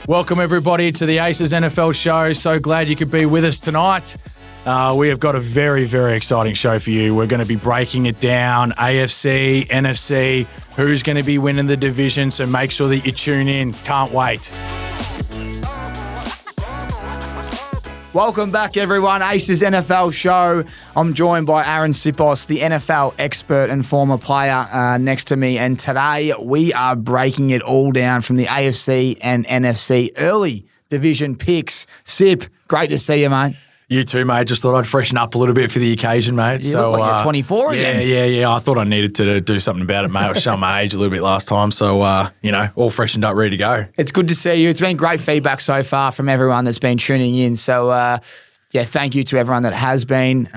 Welcome, everybody, to the Aces NFL show. So glad you could be with us tonight. We have got a very, very exciting show for you. We're going to be breaking it down, AFC, NFC, who's going to be winning the division, so make sure that you tune in. Can't wait. Welcome back, everyone. Aces NFL show. I'm joined by Aaron Sipos, the NFL expert and former player next to me. And today we are breaking it all down from the AFC and NFC early division picks. Sip, great to see you, mate. You too, mate. Just thought I'd freshen up a little bit for the occasion, mate. You look like you're 24 again. Yeah. I thought I needed to do something about it, mate. I was showing my age a little bit last time. So, all freshened up, ready to go. It's good to see you. It's been great feedback so far from everyone that's been tuning in. So, thank you to everyone that has been.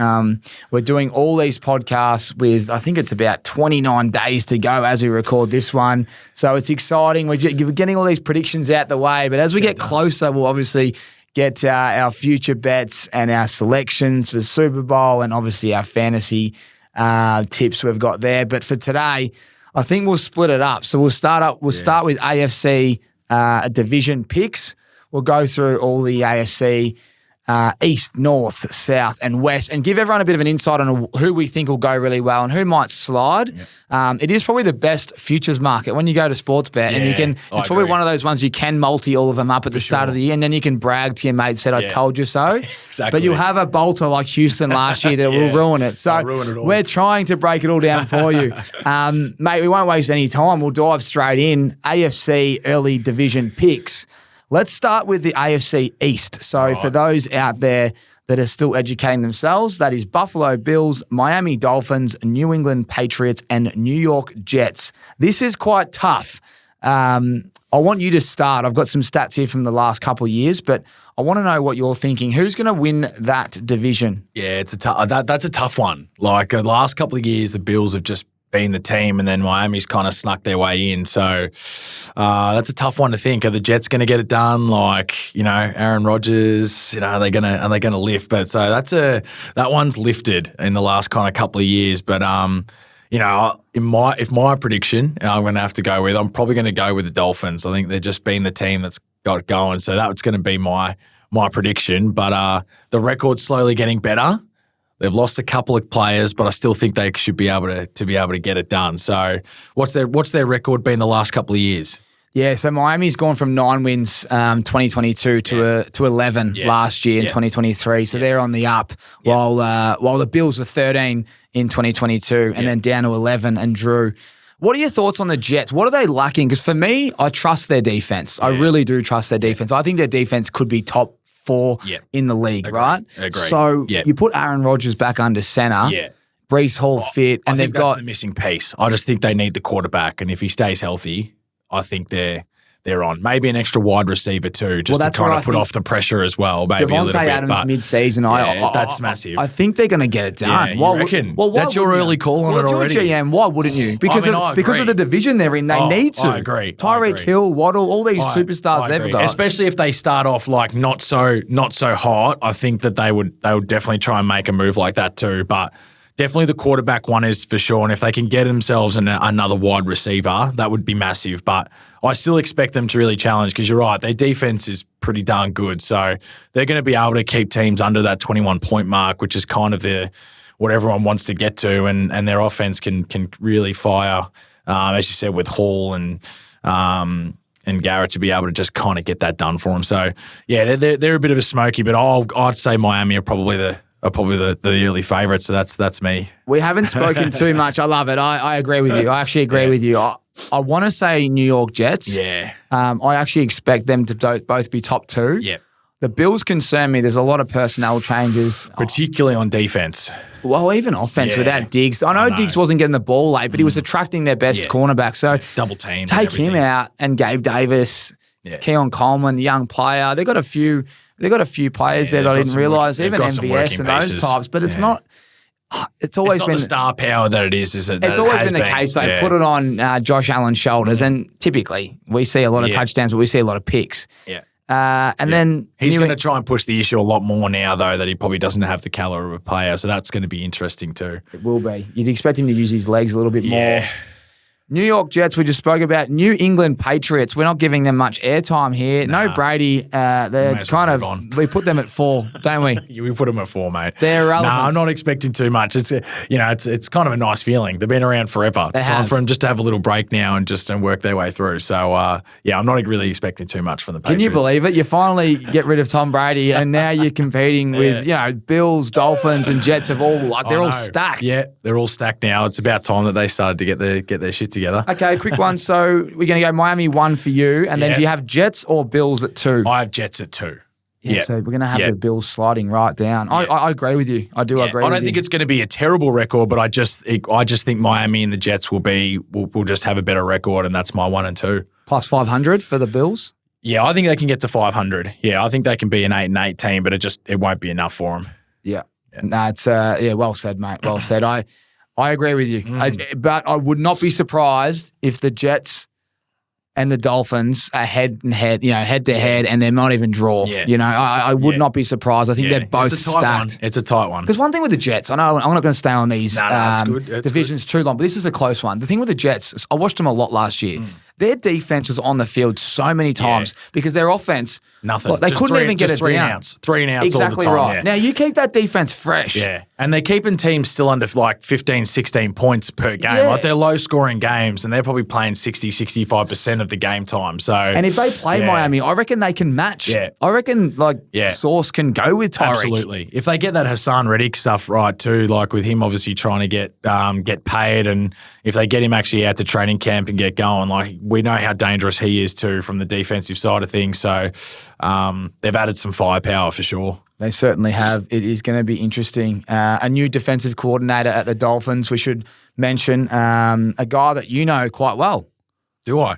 We're doing all these podcasts with, I think it's about 29 days to go as we record this one. So it's exciting. We're getting all these predictions out the way. But as we get closer, we'll obviously get our future bets and our selections for Super Bowl and obviously our fantasy tips we've got there. But for today, I think we'll split it up. So we'll start with AFC division picks. We'll go through all the AFC East, North, South, and West, and give everyone a bit of an insight on who we think will go really well and who might slide. It is probably the best futures market when you go to sports bet, and you can. It's probably one of those ones you can multi all of them up at the start of the year, and then you can brag to your mate, said, "I told you so." Exactly. But you'll have a bolter like Houston last year that will ruin it. So we're trying to break it all down for you, mate. We won't waste any time. We'll dive straight in. AFC early division picks. Let's start with the AFC East. So for those out there that are still educating themselves, that is Buffalo Bills, Miami Dolphins, New England Patriots, and New York Jets. This is quite tough. I want you to start. I've got some stats here from the last couple of years, but I want to know what you're thinking. Who's going to win that division? Yeah, it's that's a tough one. Like the last couple of years, the Bills have just been the team, and then Miami's kind of snuck their way in. So that's a tough one to think. Are the Jets going to get it done? Like, Aaron Rodgers, are they going to lift? But so that one's lifted in the last kind of couple of years. But if my prediction, I'm going to have to go with, I'm probably going to go with the Dolphins. I think they're just been the team that's got it going. So that's going to be my prediction. But the record's slowly getting better. They've lost a couple of players, but I still think they should be able to get it done. So, what's their record been the last couple of years? Yeah, so Miami's gone from 9 wins 2022 to 11 last year in 2023. So they're on the up, while the Bills were 13 in 2022 and then down to 11 and drew. What are your thoughts on the Jets? What are they lacking? Because for me, I trust their defense. I really do trust their defense. I think their defense could be top 4 in the league, right? Agree. So you put Aaron Rodgers back under center, Breece Hall fit, and they've got the missing piece. I just think they need the quarterback, and if he stays healthy, I think they're on. Maybe an extra wide receiver too, just to kind of put off the pressure as well. Maybe Devontae a little bit, Adams mid-season, that's massive. I think they're going to get it done. Yeah, you reckon? That's your early call on it already. If you're GM, why wouldn't you? Because of the division they're in, they need to. I agree. Tyreek Hill, Waddle, all these superstars they've got. Especially if they start off like not so hot, I think that they would definitely try and make a move like that too. But definitely the quarterback one is for sure. And if they can get themselves another wide receiver, that would be massive. But I still expect them to really challenge because you're right, their defense is pretty darn good. So they're going to be able to keep teams under that 21-point mark, which is kind of what everyone wants to get to. And their offense can really fire, as you said, with Hall and Garrett to be able to just kind of get that done for them. So, yeah, they're a bit of a smoky, but I'd say Miami are probably the early favourites, so that's me. We haven't spoken too much. I love it. I agree with you. I actually agree with you. I want to say New York Jets. Yeah. I actually expect them to both be top 2. Yeah. The Bills concern me. There's a lot of personnel changes. Particularly on defense. Well, even offense without Diggs. I know Diggs wasn't getting the ball late, but he was attracting their best cornerback. So double team. Take him out and Gabe Davis, Keon Coleman, young player. They've got a few players there that I didn't realise, even MVS and those types, but it's not. It's always been the star power that it is. It's always been the case. They put it on Josh Allen's shoulders, and typically we see a lot of touchdowns, but we see a lot of picks. Yeah. Then he's going to try and push the issue a lot more now, though, that he probably doesn't have the caliber of a player. So that's going to be interesting too. It will be. You'd expect him to use his legs a little bit more. New York Jets, we just spoke about. New England Patriots, we're not giving them much airtime here. No Brady. They're kind of, we put them at 4, don't we? We put them at 4, mate. They're irrelevant. No, I'm not expecting too much. It's it's kind of a nice feeling. They've been around forever. It's time for them just to have a little break now and work their way through. So, I'm not really expecting too much from the Patriots. Can you believe it? You finally get rid of Tom Brady and now you're competing with, Bills, Dolphins and Jets of all, they're all stacked. Yeah, they're all stacked now. It's about time that they started to get their shit together. Okay, quick one. So we're going to go Miami 1 for you, and then do you have Jets or Bills at 2? I have Jets at 2. Yeah, so we're going to have the Bills sliding right down. I agree with you. I do agree with you. I don't think it's going to be a terrible record, but I just think Miami and the Jets will just have a better record, and that's my 1 and 2. Plus 500 for the Bills? Yeah, I think they can get to 500. Yeah, I think they can be an 8-8 team, but it won't be enough for them. Yeah. No, it's well said, mate. Well said. I agree with you. But I would not be surprised if the Jets and the Dolphins are head to head, and they're not even draw. Yeah. I would not be surprised. I think they're both stacked. It's a tight one. Because one thing with the Jets, I know I'm not going to stay on these divisions too long, but this is a close one. The thing with the Jets, I watched them a lot last year. Their defense was on the field so many times because their offense, nothing. They couldn't even get it down. 3 and outs. 3 and outs exactly all the time. Right. Yeah. Now, you keep that defense fresh. Yeah. And they're keeping teams still under 15, 16 points per game. Yeah. Like they're low-scoring games, and they're probably playing 60, 65% of the game time. So, and if they play Miami, I reckon they can match. Yeah. I reckon Sauce can go with Tyreek. Absolutely. If they get that Hassan Reddick stuff right too, like with him obviously trying to get paid, and if they get him actually out to training camp and get going, like we know how dangerous he is too from the defensive side of things. So they've added some firepower for sure. They certainly have. It is going to be interesting. A new defensive coordinator at the Dolphins, we should mention, a guy that you know quite well. Do I?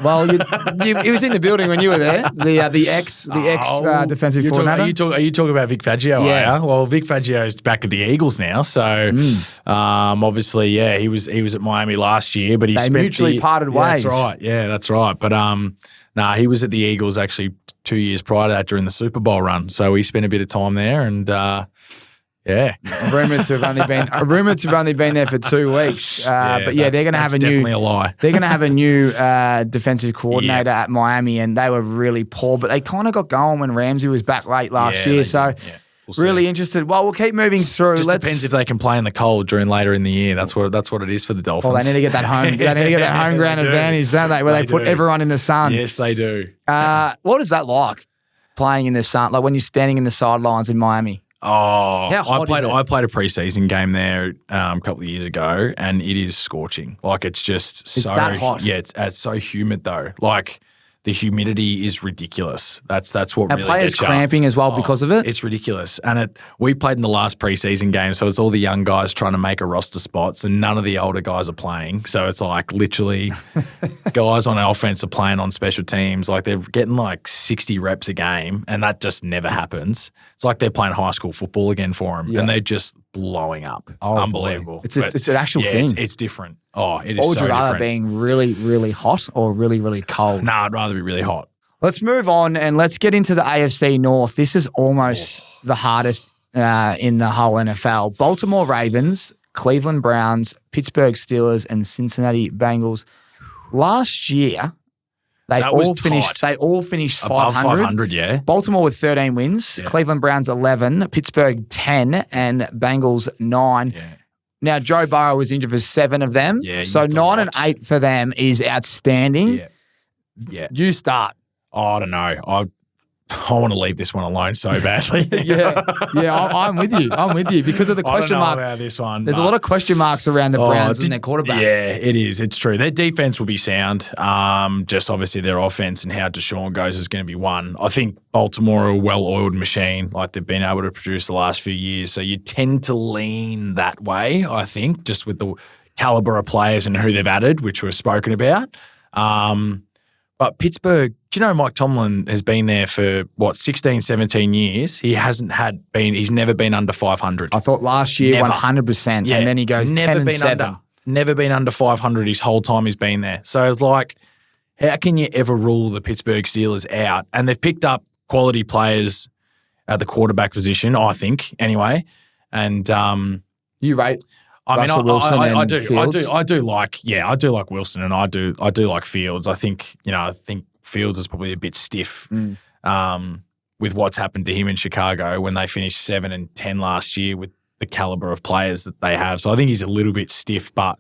Well, he was in the building when you were there. The ex defensive coordinator. Are you talking about Vic Fangio? Yeah. Well, Vic Fangio is back at the Eagles now, so obviously, he was at Miami last year, but they mutually parted ways. That's right. Yeah, that's right. But he was at the Eagles actually 2 years prior to that during the Super Bowl run, so he spent a bit of time there, and rumored to have only been there for 2 weeks. But they're going to have a new. Definitely a lie. They're going to have a new defensive coordinator at Miami, and they were really poor. But they kind of got going when Ramsey was back late last year. So really interested. Well, we'll keep moving through. Just depends if they can play in the cold later in the year. That's what it is for the Dolphins. Well, they need to get that home. They need to get that home ground advantage, don't they? Where they put everyone in the sun. Yes, they do. What is that like? Playing in the sun, like when you're standing in the sidelines in Miami. Oh, how hot is it? I played a preseason game there a couple of years ago, and it is scorching. Like it's just so hot. Yeah, it's so humid though. Like the humidity is ridiculous. That's what really players gets you cramping as well because of it. It's ridiculous. And we played in the last preseason game, so it's all the young guys trying to make a roster spots, and none of the older guys are playing. So it's like literally guys on offense are playing on special teams. Like they're getting like 60 reps a game, and that just never happens. It's like they're playing high school football again for them, and they're just blowing up. Unbelievable. It's an actual thing. It's different. Oh, it is so different. Or would you rather being really, really hot or really, really cold? Nah, I'd rather be really hot. Let's move on and let's get into the AFC North. This is almost the hardest in the whole NFL. Baltimore Ravens, Cleveland Browns, Pittsburgh Steelers, and Cincinnati Bengals. Last year, they all finished 500. Above 500, yeah. Baltimore with 13 wins, Cleveland Browns 11, Pittsburgh 10, and Bengals 9. Yeah. Now, Joe Burrow was injured for 7 of them. Yeah, so 9 and 8 for them is outstanding. Yeah. You start. Oh, I don't know. I want to leave this one alone so badly. I'm with you because of the question mark. About this one. There's a lot of question marks around the Browns and their quarterback. Yeah, it is. It's true. Their defense will be sound. Just obviously their offense and how Deshaun goes is going to be one. I think Baltimore are a well-oiled machine, like they've been able to produce the last few years. So you tend to lean that way, I think, just with the caliber of players and who they've added, which we've spoken about. But Pittsburgh, do you know Mike Tomlin has been there for, 16, 17 years? He's never been under 500. I thought last year, never. 100%. Yeah. And then he goes 10 and 7. Never been under 500 his whole time he's been there. So it's like, how can you ever rule the Pittsburgh Steelers out? And they've picked up quality players at the quarterback position, I think, anyway. And you rate? Russell Wilson and Fields? I do like Wilson, and I do like Fields. I think Fields is probably a bit stiff with what's happened to him in Chicago when they finished 7-10 last year with the caliber of players that they have. So I think he's a little bit stiff, but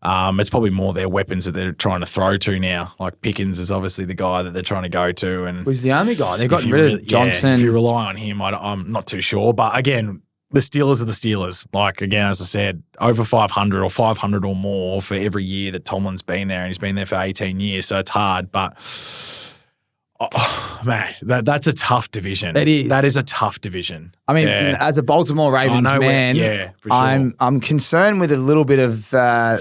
it's probably more their weapons that they're trying to throw to now. Like Pickens is obviously the guy that they're trying to go to, and he's the only guy. They've gotten rid of Johnson. If you rely on him, I'm not too sure. But again, the Steelers are the Steelers. Like, again, as I said, over 500 or 500 or more for every year that Tomlin's been there, and he's been there for 18 years, so it's hard. But, man, that's a tough division. It is. That is a tough division. I mean, as a Baltimore Ravens man, for sure. I'm concerned with a little bit of,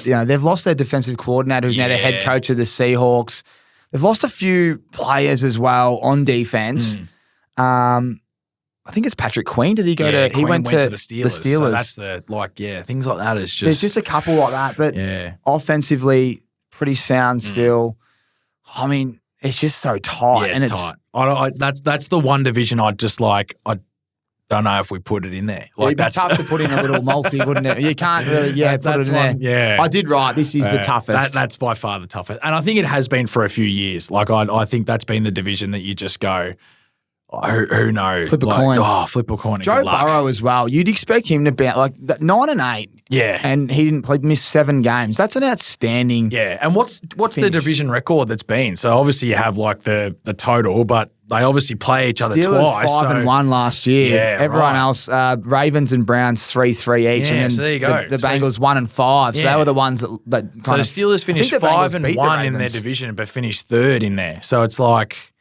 they've lost their defensive coordinator who's now the head coach of the Seahawks. They've lost a few players as well on defense. I think it's Patrick Queen. Did he go to? He went to the Steelers. So that's things like that is just. There's just a couple like that, but offensively pretty sound still. I mean, it's just so tight, and it's tight. That's the one division I don't know if we put it in there. Like, it'd be tough to put in a little multi, wouldn't it? You can't really, put it in there. Yeah, I did right. This is the toughest. That's by far the toughest, and I think it has been for a few years. Like I think that's been the division that you just go. Who knows? Flip a coin. Oh, flip a coin. Joe Burrow as well. You'd expect him to be 9-8. Yeah, and he didn't play. Missed 7 games. That's an outstanding. Yeah, and what's the division record that's been? So obviously you have like the total, but they obviously play each other twice. 5-1 last year. Yeah, everyone else, Ravens and Browns 3-3 each. Yeah, and then so there you go. The Bengals 1-5. So they were the ones that so the Steelers finished 5-1 in their division, but finished 3rd in there. So it's like.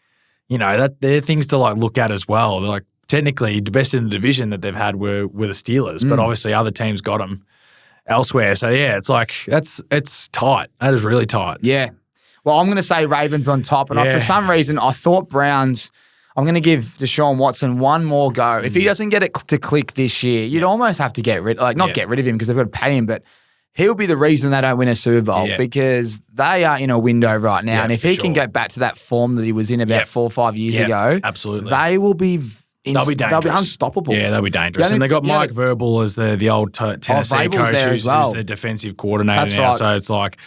That they're things to like look at as well. They're like technically the best in the division that they've had were the Steelers, but obviously other teams got them elsewhere. So yeah, it's like it's tight. That is really tight. Yeah. Well, I'm going to say Ravens on top, and for some reason I thought Browns. I'm going to give Deshaun Watson one more go. If he doesn't get it to click this year, you'd almost have to get rid of him because they've got to pay him, but. He'll be the reason they don't win a Super Bowl because they are in a window right now. And if he can get back to that form that he was in about 4 or 5 years ago, absolutely, they will be they'll be dangerous. They'll be unstoppable. Yeah, they'll be dangerous. And they got Mike Verbal as the old Tennessee coach who's their defensive coordinator now. Right. So it's like,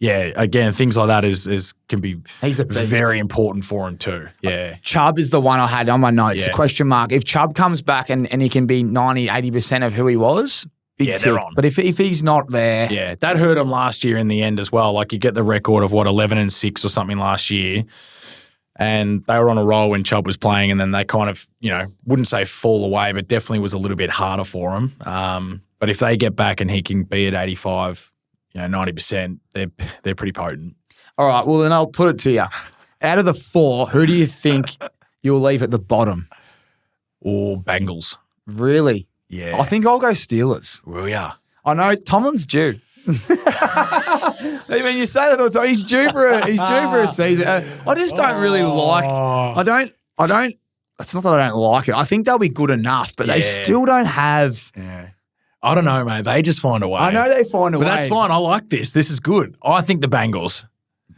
again, things like that can be very important for him too. Yeah. Chubb is the one I had on my notes, a question mark. If Chubb comes back and he can be 90-80% of who he was, they're on. But if he's not there... that hurt him last year in the end as well. Like, you get the record of, 11-6 or something last year, and they were on a roll when Chubb was playing, and then they kind of, wouldn't say fall away, but definitely was a little bit harder for him. But if they get back and he can be at 85, 90%, they're pretty potent. All right, well, then I'll put it to you. Out of the 4, who do you think you'll leave at the bottom? Or Bengals. Really? Yeah. I think I'll go Steelers. Will ya? I know Tomlin's due. I mean, you say that all the time. He's due for a season. I just don't really like. I don't. It's not that I don't like it. I think they'll be good enough, but they still don't have. Yeah. I don't know, mate. They just find a way. I know they find a way. But that's fine. I like this. This is good. I think the Bengals.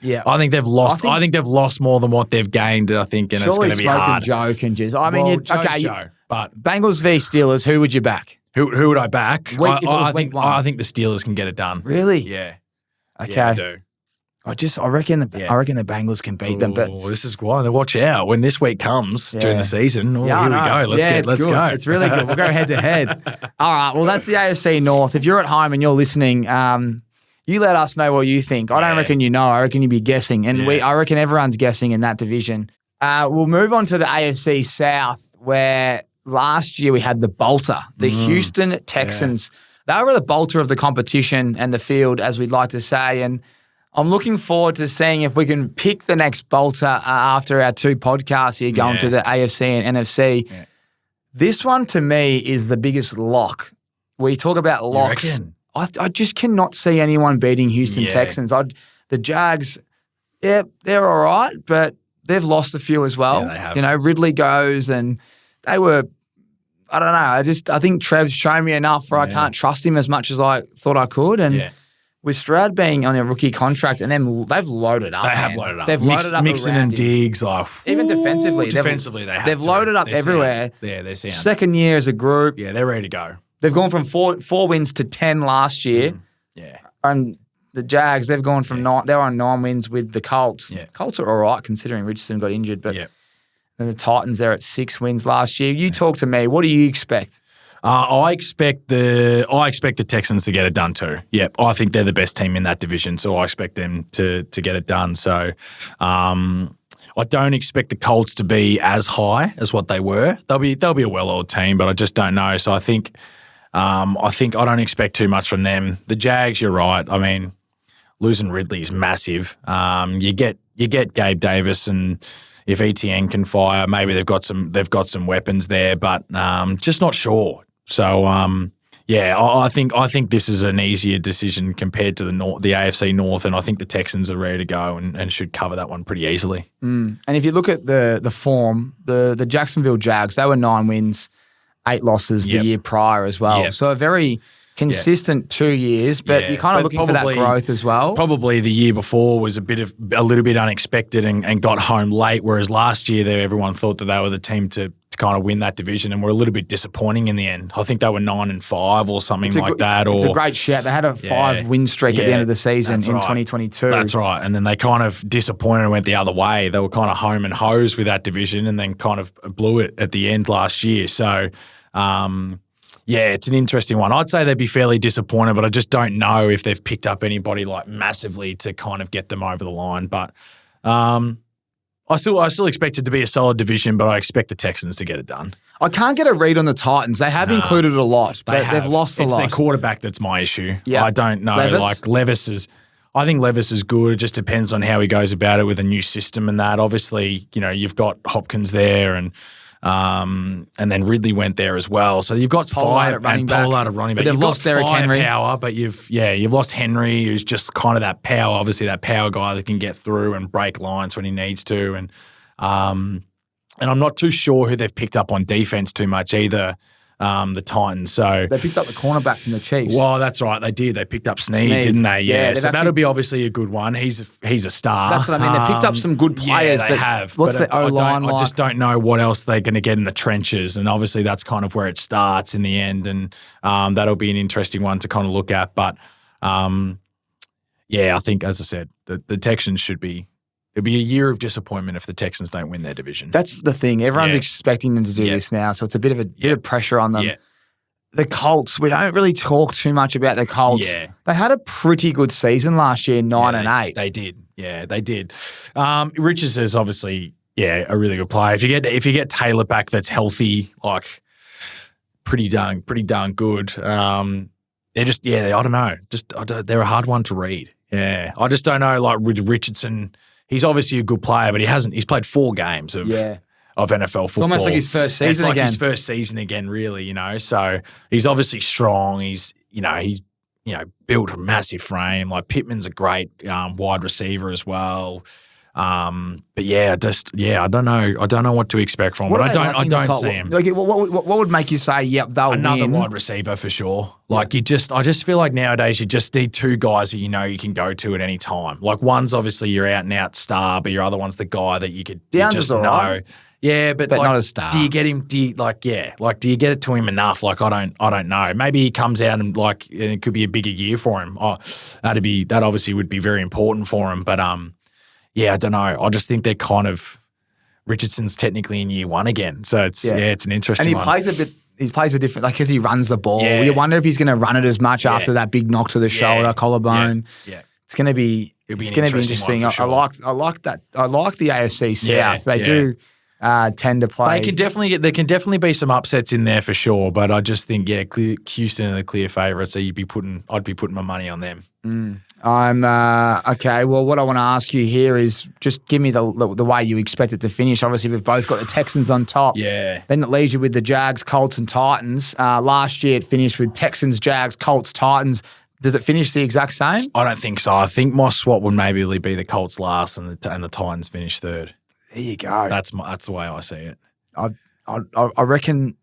Yeah. I think they've lost. I think they've lost more than what they've gained, I think, and it's going to be hard. Joe can just. I mean, Joe. But Bengals v Steelers, who would you back? Who would I back? I think the Steelers can get it done. Really? Yeah. Okay. Yeah, I do. I reckon the Bengals can beat them. But this is why they watch out when this week comes during the season. Here we go. Let's go. It's really good. We'll go head to head. All right. Well, that's the AFC North. If you're at home and you're listening, you let us know what you think. I don't reckon you know. I reckon you'd be guessing, and I reckon everyone's guessing in that division. We'll move on to the AFC South, where last year we had the bolter, the Houston Texans. They were the bolter of the competition and the field, as we'd like to say. And I'm looking forward to seeing if we can pick the next bolter after our 2 podcasts here going to the AFC and NFC. Yeah. This one, to me, is the biggest lock. We talk about locks. I just cannot see anyone beating Houston Texans. The Jags, they're all right, but they've lost a few as well. Yeah, they have. Ridley goes, and they were... I don't know. I think Trev's shown me enough where I can't trust him as much as I thought I could. And with Stroud being on a rookie contract, and then they've loaded up. They have loaded up. They've loaded up Mixon and Diggs. Even defensively. Defensively, they have They've loaded up everywhere. They're sound. Second year as a group. Yeah, they're ready to go. They've gone from four wins to 10 last year. Yeah. And the Jags, they've gone from 9. They're on 9 wins with the Colts. Yeah. Colts are all right considering Richardson got injured, but Yeah. and the Titans, they're at 6 wins last year. You talk to me. What do you expect? I expect the Texans to get it done too. Yep, I think they're the best team in that division, so I expect them to get it done. So, I don't expect the Colts to be as high as what they were. They'll be a well-oiled team, but I just don't know. So I think I don't expect too much from them. The Jags, you're right. I mean, losing Ridley is massive. You get Gabe Davis, and if ETN can fire, maybe they've got some weapons there, but just not sure. So I think this is an easier decision compared to the AFC North, and I think the Texans are ready to go and should cover that one pretty easily. And if you look at the form, the Jacksonville Jags, they were 9 wins, 8 losses the year prior as well. Yep. So a very consistent 2 years, but you're kind of looking for that growth as well. Probably the year before was a little bit unexpected and got home late, whereas last year everyone thought that they were the team to kind of win that division, and were a little bit disappointing in the end. I think they were 9-5 or something like that. It's a great shout. They had a 5-win streak at the end of the season in 2022. That's right. And then they kind of disappointed and went the other way. They were kind of home and hose with that division, and then kind of blew it at the end last year. So, it's an interesting one. I'd say they'd be fairly disappointed, but I just don't know if they've picked up anybody like massively to kind of get them over the line. But I still expect it to be a solid division, but I expect the Texans to get it done. I can't get a read on the Titans. They have included a lot, but they've lost a lot. It's their quarterback that's my issue. Yep. I don't know. I think Levis is good. It just depends on how he goes about it with a new system and that. Obviously, you've got Hopkins there, and then Ridley went there as well. So you've got Pollard at running back. But they've lost Derrick Henry. Power, but you've lost Henry, who's just kind of that power. Obviously, that power guy that can get through and break lines when he needs to. And I'm not too sure who they've picked up on defense too much either. The Titans. So they picked up the cornerback from the Chiefs. Well, that's right. They did. They picked up Snead, didn't they? Yeah. So that'll be obviously a good one. He's a star. That's what I mean. They picked up some good players. Yeah, they have. What's the O-line like? I just don't know what else they're going to get in the trenches. And obviously that's kind of where it starts in the end. And that'll be an interesting one to kind of look at. But I think, as I said, the Texans should be. It'll be a year of disappointment if the Texans don't win their division. That's the thing. Everyone's expecting them to do this now, so it's a bit of pressure on them. Yeah. The Colts, we don't really talk too much about the Colts. Yeah. They had a pretty good season last year, 9-8. They did. Yeah, they did. Richards is obviously a really good player. If you get Taylor back that's healthy, like pretty darn good. They're just I don't know. They're a hard one to read. Yeah, I just don't know. Like with Richardson. He's obviously a good player, but he's pplayed 4 games of NFL football. It's almost like his first season again. It's like his first season again, really, So he's obviously strong. He's built a massive frame. Like Pittman's a great wide receiver as well. But I don't know. I don't know what to expect from him. But I don't see him. Like, what would make you say, yep, they'll win? Another wide receiver for sure. Like I just feel like nowadays you just need 2 guys that you can go to at any time. Like one's obviously your out and out star, but your other one's the guy that you just know. Right. Yeah, but like, not a star. Do you get him? Do you get it to him enough? Like I don't know. Maybe he comes out and it could be a bigger year for him. Oh, that obviously would be very important for him. But I don't know. I just think they're kind of Richardson's technically in year 1 again, so it's an interesting. And he plays a different, because he runs the ball. Yeah. You wonder if he's going to run it as much after that big knock to the shoulder, collarbone. Yeah. It's going to be interesting. Sure. I like that. I like the AFC South. They do tend to play. There can definitely be some upsets in there for sure, but I just think Houston are the clear favourite, so I'd be putting my money on them. I'm okay. Well, what I want to ask you here is just give me the way you expect it to finish. Obviously, we've both got the Texans on top. Yeah. Then it leaves you with the Jags, Colts, and Titans. Last year, it finished with Texans, Jags, Colts, Titans. Does it finish the exact same? I don't think so. I think my swap would maybe be the Colts last and the Titans finish third. There you go. That's the way I see it. I reckon.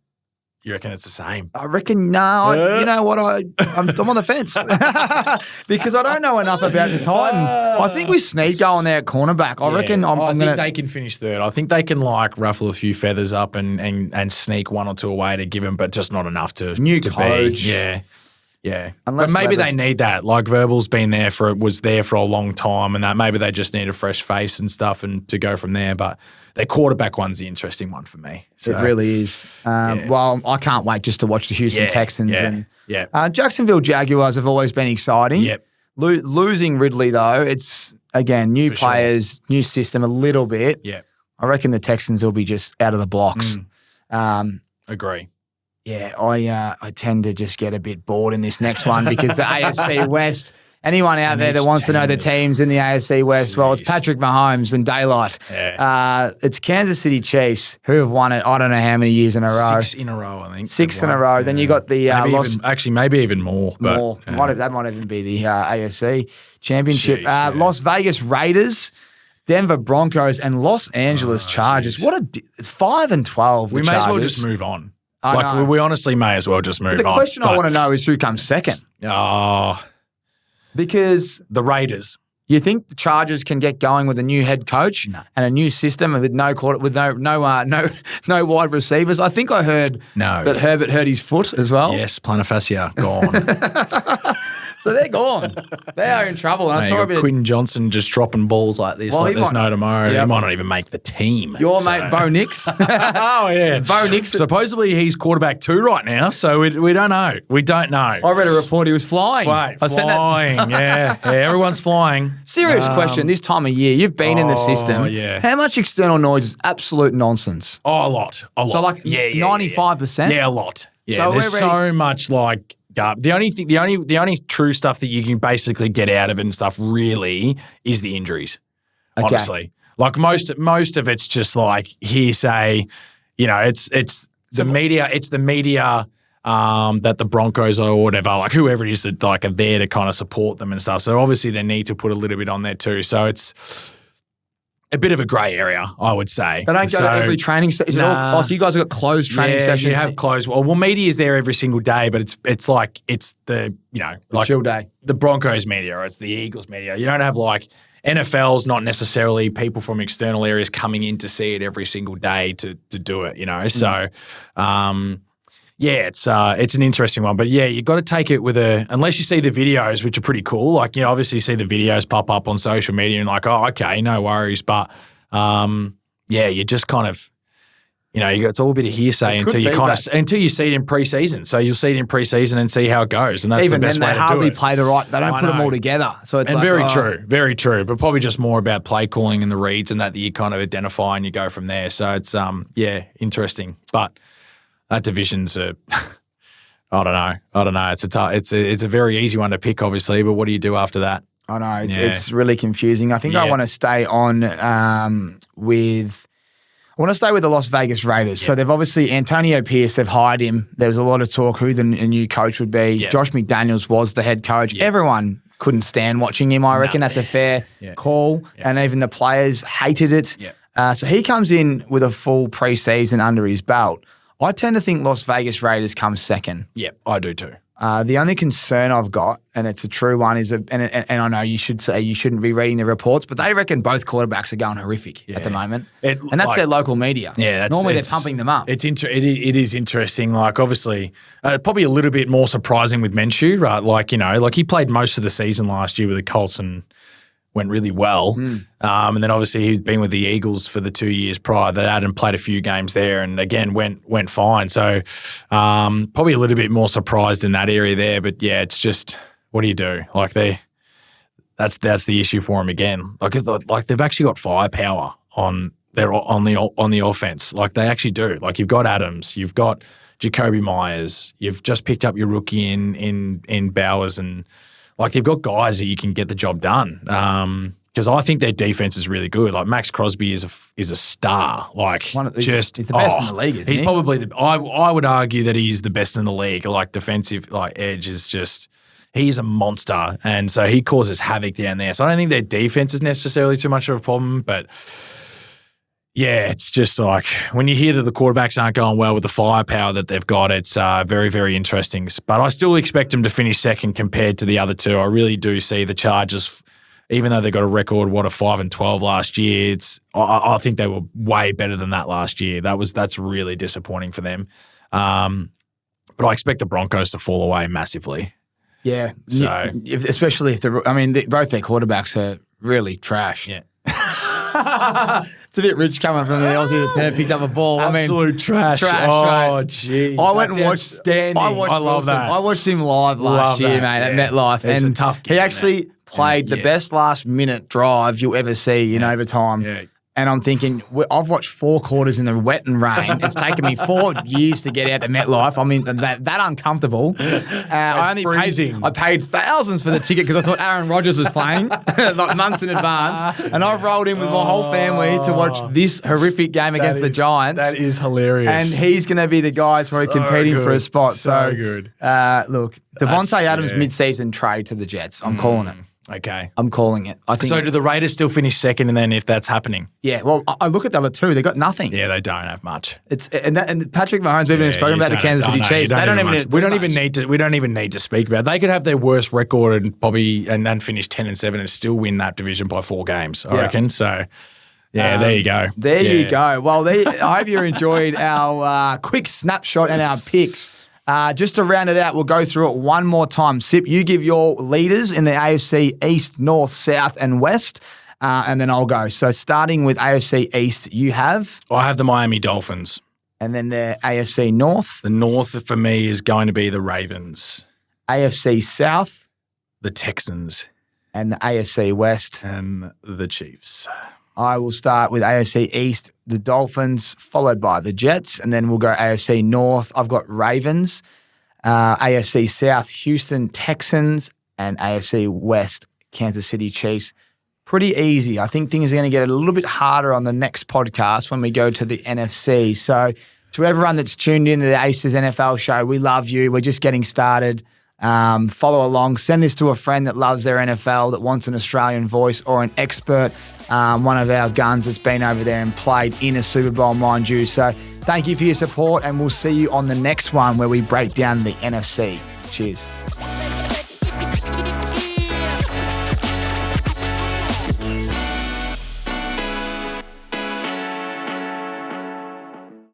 You reckon it's the same? I reckon, you know what? I'm on the fence because I don't know enough about the Titans. I think with Snead going there at cornerback, I reckon I'm I going think to. they can finish third. I think they can ruffle a few feathers up and sneak one or two away to give them, but just not enough to New to coach. be. Yeah. Unless but maybe Levis- they need that. Like Verbal's been there was there for a long time, and that maybe they just need a fresh face and stuff and to go from there. But their quarterback one's the interesting one for me. So, It really is. Well, I can't wait just to watch the Houston Texans and Jacksonville Jaguars have always been exciting. Yep. Losing Ridley though, it's again new For players, new system a little bit. Yeah. I reckon the Texans will be just out of the blocks. Agree. Yeah, I tend to just get a bit bored in this next one because the AFC West. Anyone out there that wants to know the teams in the AFC West, well, it's Patrick Mahomes and daylight. Yeah. It's Kansas City Chiefs who have won it. I don't know how many years in a row. 6 in a row, I think. Six in a row. Then you got the maybe even more. But, more. That might even be the AFC Championship. Jeez, Las Vegas Raiders, Denver Broncos, and Los Angeles Chargers. Geez. It's 5-12. We may as well just move on. We honestly may as well just move on. The question I want to know is who comes second. Because the Raiders. You think the Chargers can get going with a new head coach and a new system with no wide receivers? I think I heard that Herbert hurt his foot as well. Yes, plantar fascia gone. So they're gone. They are in trouble. And I saw Quinn Johnson just dropping balls like this, there's no tomorrow. He might not even make the team. Your mate Bo Nix. Oh yeah, Bo Nix. Supposedly he's quarterback 2 right now, so we don't know. We don't know. I read a report he was flying. Flying. Yeah, everyone's flying. Serious question. This time of year, you've been in the system. Yeah. How much external noise is absolute nonsense? Oh, a lot. So 95%. Yeah, a lot. Yeah, so there's so much the only true stuff that you can basically get out of it and stuff really is the injuries. Okay. Honestly, like most of it's just like hearsay. You know, it's the media. It's the media that the Broncos or whatever, like whoever it is that are there to kind of support them and stuff. So obviously they need to put a little bit on there too. So it's a bit of a grey area, I would say. They don't go to every training session. So you guys have got closed training sessions. You have closed. Well, media is there every single day, but it's the chill day. The Broncos media or it's the Eagles media. You don't have NFL's not necessarily people from external areas coming in to see it every single day to do it. You know, so. It's an interesting one, but you got to take it with unless you see the videos, which are pretty cool. Obviously see the videos pop up on social media and okay, no worries. But you just kind of, it's all a bit of hearsay until you see it in preseason. So you'll see it in preseason and see how it goes, and that's even the best then way they to hardly do it. play they don't put them all together. So it's very true, but probably just more about play calling and the reads and that you kind of identify and you go from there. So it's interesting, but. That division's I don't know. It's a very easy one to pick, obviously, but what do you do after that? I know it's really confusing. I think I want to stay on with the Las Vegas Raiders. So they've obviously Antonio Pierce. They've hired him. There was a lot of talk who the new coach would be. Yeah. Josh McDaniels was the head coach. Yeah. Everyone couldn't stand watching him. I reckon that's a fair call, and even the players hated it. Yeah. So he comes in with a full preseason under his belt. I tend to think Las Vegas Raiders come second. Yeah, I do too. The only concern I've got, and it's a true one, is and I know you should say you shouldn't be reading the reports, but they reckon both quarterbacks are going horrific at the moment, and that's their local media. Yeah, normally they're pumping them up. It is interesting. Obviously, probably a little bit more surprising with Minshew, right? He played most of the season last year with the Colts and went really well. And then obviously he'd been with the Eagles for the 2 years prior to that and played a few games there and again went fine. So probably a little bit more surprised in that area there. But it's just, what do you do? That's the issue for him again. They've actually got firepower on the offense. They actually do. You've got Adams, you've got Jacoby Myers, you've just picked up your rookie in Bowers and you've got guys that you can get the job done. Because I think their defense is really good. Max Crosby is a star. He's the best in the league, isn't he? He's probably I would argue that he's the best in the league. Defensive edge is just he's a monster, and so he causes havoc down there. So I don't think their defense is necessarily too much of a problem, but Yeah, it's just like when you hear that the quarterbacks aren't going well with the firepower that they've got, it's very, very interesting. But I still expect them to finish second compared to the other two. I really do see the Chargers, even though they got a record, of 5-12 last year. I think they were way better than that last year. That's really disappointing for them. But I expect the Broncos to fall away massively. Yeah, so especially if both their quarterbacks are really trash. Yeah. It's a bit rich coming from the Aussie that picked up a ball. Absolute trash. Oh, gee. I went and watched. Outstanding. I love Wilson. that. I watched him live last year, mate, at MetLife. It's and a tough game, he actually played the best last-minute drive you'll ever see in overtime. Yeah. And I'm thinking, I've watched 4 quarters in the wet and rain. It's taken me 4 years to get out to MetLife. I mean, that uncomfortable. I paid thousands for the ticket because I thought Aaron Rodgers was playing like months in advance. And I've rolled in with my whole family to watch this horrific game against the Giants. That is hilarious. And he's going to be the guy probably competing for a spot. So good. Look, Devontae Adams mid-season trade to the Jets. I'm calling it. Okay. I'm calling it. I think. So do the Raiders still finish second, and then if that's happening? Yeah, well, I look at the other two. They got nothing. Yeah, they don't have much. And Patrick Mahomes, we've been spoken about the Kansas City Chiefs. They don't even. We don't even need to speak about it. They could have their worst record and probably and finish 10-7 and still win that division by 4 games. I reckon. So. Yeah, there you go. There you go. Well, I hope you enjoyed our quick snapshot and our picks. Just to round it out, we'll go through it one more time. Sip, you give your leaders in the AFC East, North, South, and West, and then I'll go. So starting with AFC East, you have? I have the Miami Dolphins. And then the AFC North? The North for me is going to be the Ravens. AFC South? The Texans. And the AFC West? And the Chiefs. I will start with AFC East, the Dolphins, followed by the Jets, and then we'll go AFC North. I've got Ravens, AFC South, Houston Texans, and AFC West, Kansas City Chiefs. Pretty easy. I think things are going to get a little bit harder on the next podcast when we go to the NFC. So to everyone that's tuned into the Aces NFL show, we love you. We're just getting started. Follow along. Send this to a friend that loves their NFL, that wants an Australian voice or an expert, one of our guns that's been over there and played in a Super Bowl, mind you. So thank you for your support, and we'll see you on the next one where we break down the NFC. Cheers.